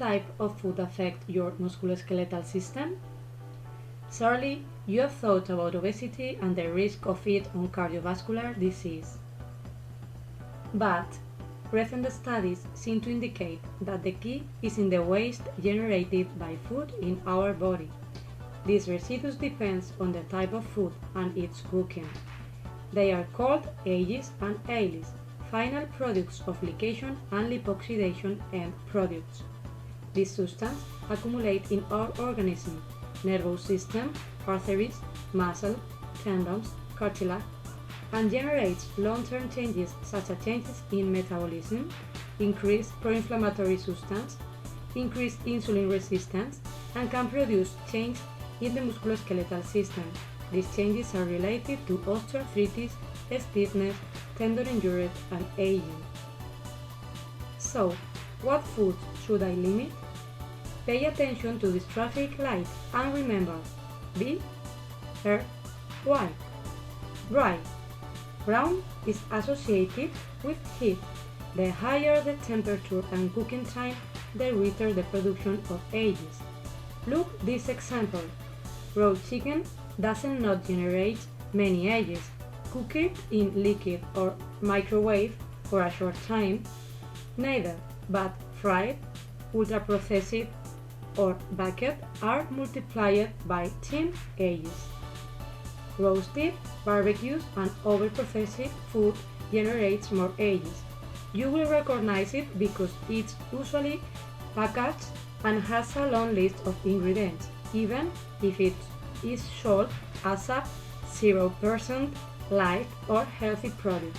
type of food affect your musculoskeletal system? Surely, you have thought about obesity and the risk of it on cardiovascular disease. But recent studies seem to indicate that the key is in the waste generated by food in our body. This residue depends on the type of food and its cooking. They are called AGEs and ALEs, final products of liquefaction and lipoxidation end products. These substances accumulate in our organism, nervous system, arteries, muscle, tendons, cartilage, and generates long-term changes such as changes in metabolism, increased pro-inflammatory substance, increased insulin resistance, and can produce change in the musculoskeletal system. These changes are related to osteoarthritis, stiffness, tendon injury, and aging. So, what foods should I limit? Pay attention to this traffic light and remember, be white. Bright. Brown is associated with heat. The higher the temperature and cooking time, the greater the production of AGEs. Look this example. Raw chicken does not generate many AGEs. Cook it in liquid or microwave for a short time, neither, but fried, ultra-processed, or baked are multiplied by 10 AGEs. Roasted, barbecues, and over-processed food generates more AGEs. You will recognize it because it's usually packaged and has a long list of ingredients, even if it is sold as a 0% light or healthy product.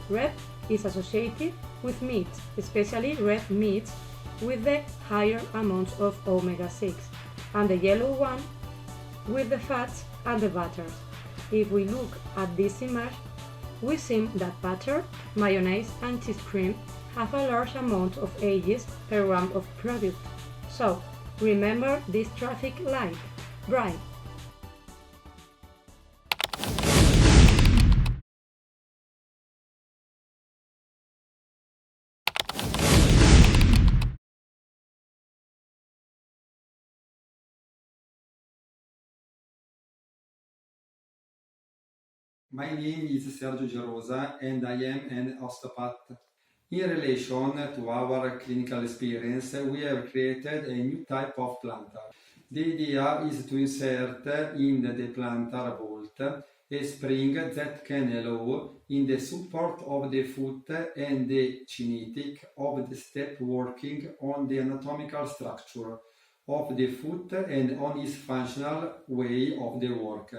Red is associated with meats, especially red meats with the higher amounts of omega-6, and the yellow one with the fats and the butters. If we look at this image, we see that butter, mayonnaise, and cheese cream have a large amount of AGEs per gram of product. So, remember this traffic light, bright. My name is Sergio Gerosa and I am an osteopath. In relation to our clinical experience, we have created a new type of plantar. The idea is to insert in the plantar bolt a spring that can allow in the support of the foot and the kinetic of the step, working on the anatomical structure of the foot and on its functional way of the work.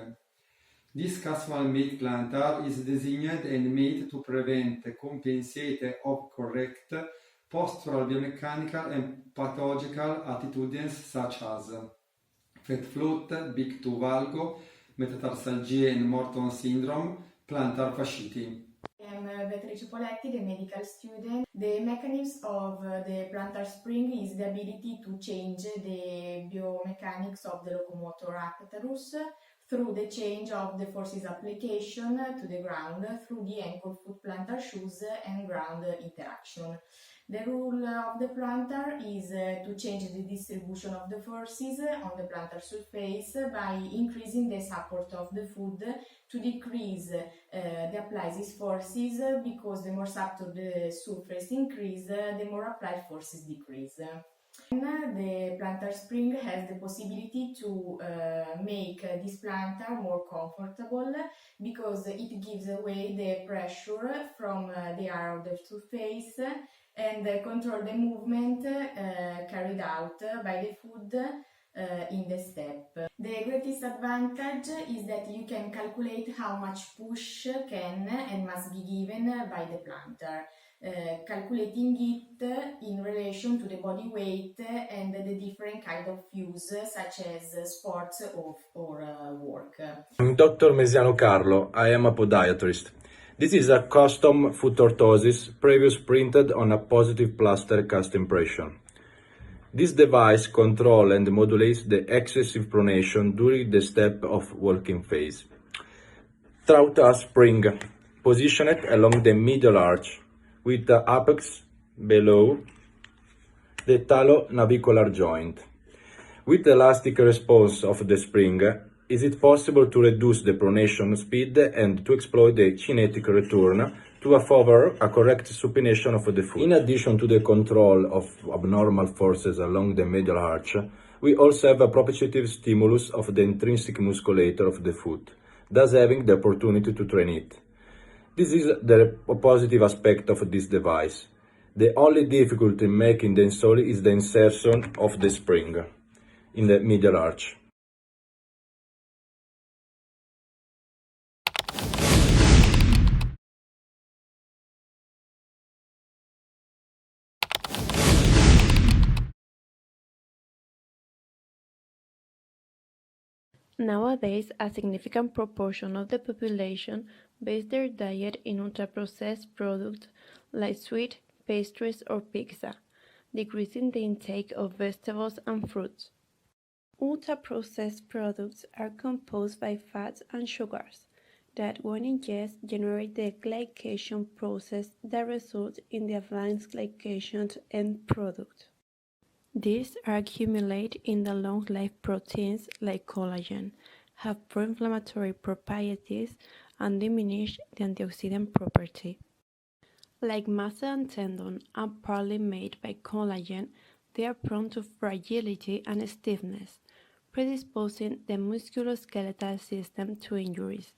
This custom-made plantar is designed and made to prevent, compensate, or correct postural, biomechanical, and pathological attitudes such as fat float, big toe valgo, metatarsalgia and Morton syndrome, plantar fasciitis. I'm Beatrice Poletti, the medical student. The mechanism of the plantar spring is the ability to change the biomechanics of the locomotor apparatus through the change of the forces application to the ground through the ankle-foot plantar shoes and ground interaction. The rule of the plantar is to change the distribution of the forces on the plantar surface by increasing the support of the foot to decrease the applied forces, because the more support the surface increase, the more applied forces decrease. The plantar spring has the possibility to make this plantar more comfortable, because it gives away the pressure from the area of the surface and control the movement carried out by the foot in the step. The greatest advantage is that you can calculate how much push can and must be given by the plantar, calculating it in relation to the body weight and the different kind of use, such as sports or work. I'm Dr. Mesiano Carlo. I am a podiatrist. This is a custom foot orthosis previously printed on a positive plaster cast impression. This device controls and modulates the excessive pronation during the step of walking phase. Through a spring positioned along the medial arch with the apex below the talonavicular joint. With the elastic response of the spring, is it possible to reduce the pronation speed and to exploit the kinetic return to favor a correct supination of the foot? In addition to the control of abnormal forces along the medial arch, we also have a proprioceptive stimulus of the intrinsic musculature of the foot, thus having the opportunity to train it. This is the positive aspect of this device. The only difficulty in making the insole is the insertion of the spring in the medial arch. Nowadays, a significant proportion of the population base their diet in ultra-processed products like sweet, pastries, or pizza, decreasing the intake of vegetables and fruits. Ultra-processed products are composed by fats and sugars that, when ingested, generate the glycation process that results in the advanced glycation end product. These are accumulated in the long-life proteins like collagen, have pro-inflammatory properties, and diminish the antioxidant property. Like muscle and tendon are partly made by collagen, they are prone to fragility and stiffness, predisposing the musculoskeletal system to injuries.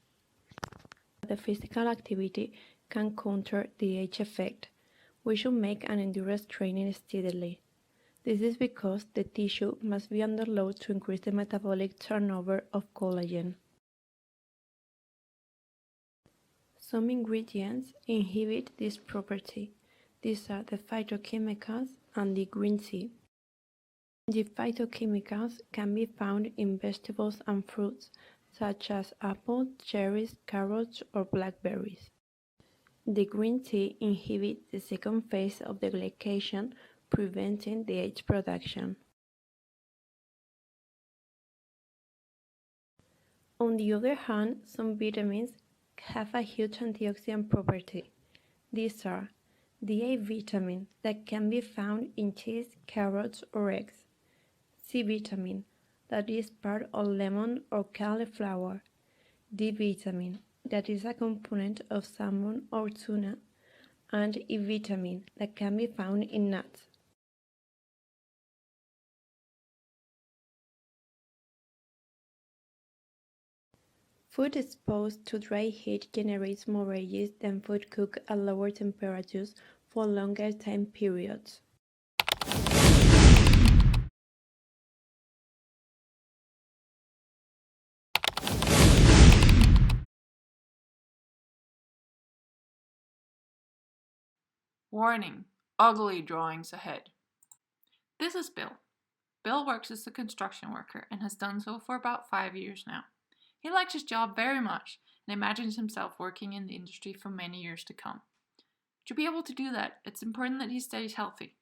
The physical activity can counter the age effect. We should make an endurance training steadily. This is because the tissue must be under load to increase the metabolic turnover of collagen. Some ingredients inhibit this property. These are the phytochemicals and the green tea. The phytochemicals can be found in vegetables and fruits, such as apples, cherries, carrots, or blackberries. The green tea inhibits the second phase of the glycation, preventing the age production. On the other hand, some vitamins have a huge antioxidant property. These are the A vitamin that can be found in cheese, carrots, or eggs. C vitamin that is part of lemon or cauliflower. D vitamin that is a component of salmon or tuna. And E vitamin that can be found in nuts. Food exposed to dry heat generates more rages than food cooked at lower temperatures for longer time periods. Warning: ugly drawings ahead. This is Bill. Bill works as a construction worker and has done so for about 5 years now. He likes his job very much and imagines himself working in the industry for many years to come. To be able to do that, it's important that he stays healthy.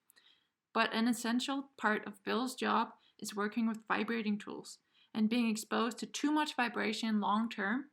But an essential part of Bill's job is working with vibrating tools, and being exposed to too much vibration long term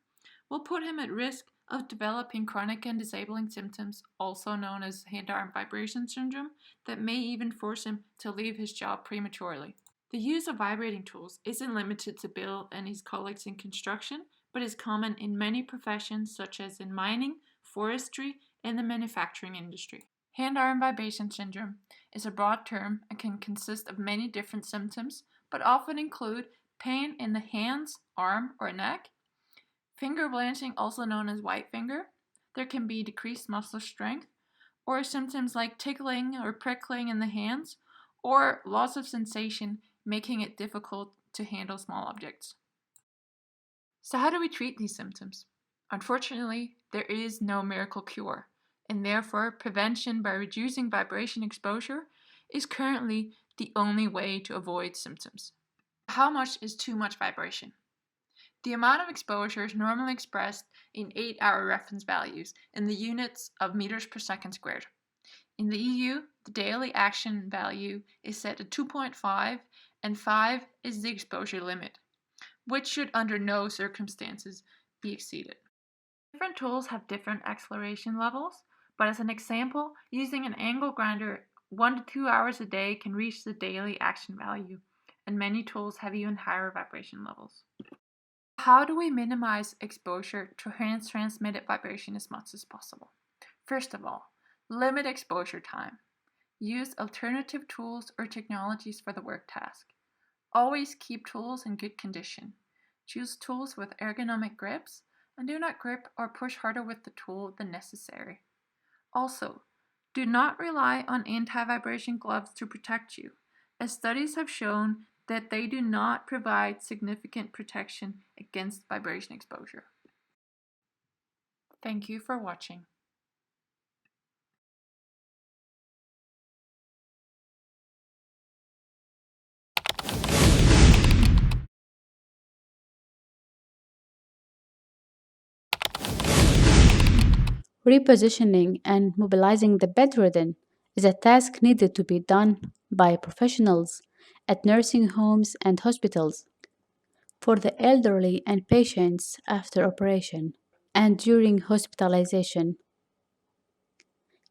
will put him at risk of developing chronic and disabling symptoms, also known as hand-arm vibration syndrome, that may even force him to leave his job prematurely. The use of vibrating tools isn't limited to Bill and his colleagues in construction, but is common in many professions such as in mining, forestry, and the manufacturing industry. Hand-arm vibration syndrome is a broad term and can consist of many different symptoms, but often include pain in the hands, arm, or neck, finger blanching, also known as white finger. There can be decreased muscle strength, or symptoms like tickling or prickling in the hands, or loss of sensation, making it difficult to handle small objects. So how do we treat these symptoms? Unfortunately, there is no miracle cure, and therefore prevention by reducing vibration exposure is currently the only way to avoid symptoms. How much is too much vibration? The amount of exposure is normally expressed in 8-hour reference values in the units of meters per second squared. In the EU, the daily action value is set at 2.5, and 5 is the exposure limit, which should under no circumstances be exceeded. Different tools have different acceleration levels, but as an example, using an angle grinder 1 to 2 hours a day can reach the daily action value, and many tools have even higher vibration levels. How do we minimize exposure to transmitted vibration as much as possible? First of all, limit exposure time. Use alternative tools or technologies for the work task. Always keep tools in good condition. Choose tools with ergonomic grips, and do not grip or push harder with the tool than necessary. Also, do not rely on anti-vibration gloves to protect you, as studies have shown that they do not provide significant protection against vibration exposure. Thank you for watching. Repositioning and mobilizing the bedridden is a task needed to be done by professionals at nursing homes and hospitals, for the elderly and patients after operation, and during hospitalization.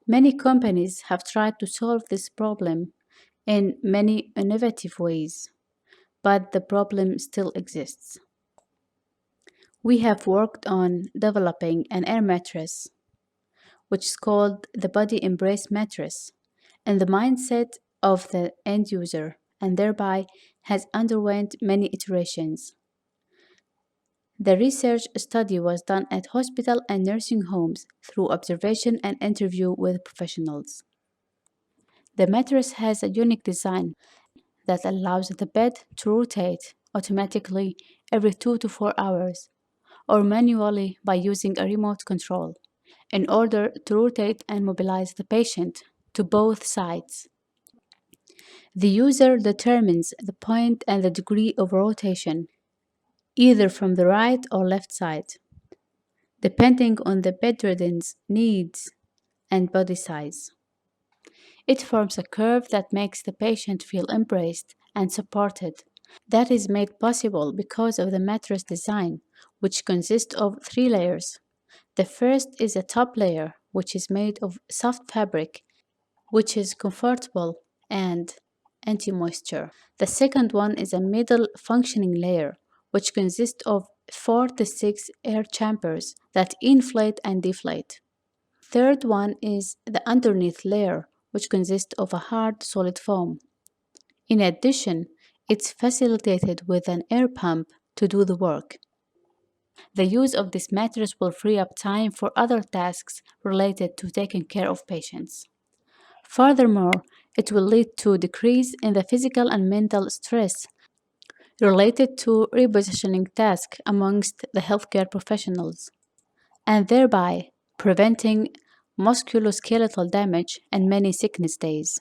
Many companies have tried to solve this problem in many innovative ways, but the problem still exists. We have worked on developing an air mattress, which is called the Body Embrace Mattress, in the mindset of the end user, and thereby has underwent many iterations. The research study was done at hospital and nursing homes through observation and interview with professionals. The mattress has a unique design that allows the bed to rotate automatically every 2 to 4 hours or manually by using a remote control in order to rotate and mobilize the patient to both sides. The user determines the point and the degree of rotation, either from the right or left side, depending on the bedridden's needs and body size. It forms a curve that makes the patient feel embraced and supported. That is made possible because of the mattress design, which consists of 3 layers. The first is a top layer, which is made of soft fabric, which is comfortable and anti-moisture. The second one is a middle functioning layer, which consists of 4 to 6 air chambers that inflate and deflate. Third one is the underneath layer, which consists of a hard solid foam. In addition, it's facilitated with an air pump to do the work. The use of this mattress will free up time for other tasks related to taking care of patients. Furthermore, it will lead to a decrease in the physical and mental stress related to repositioning tasks amongst the healthcare professionals, and thereby preventing musculoskeletal damage and many sickness days.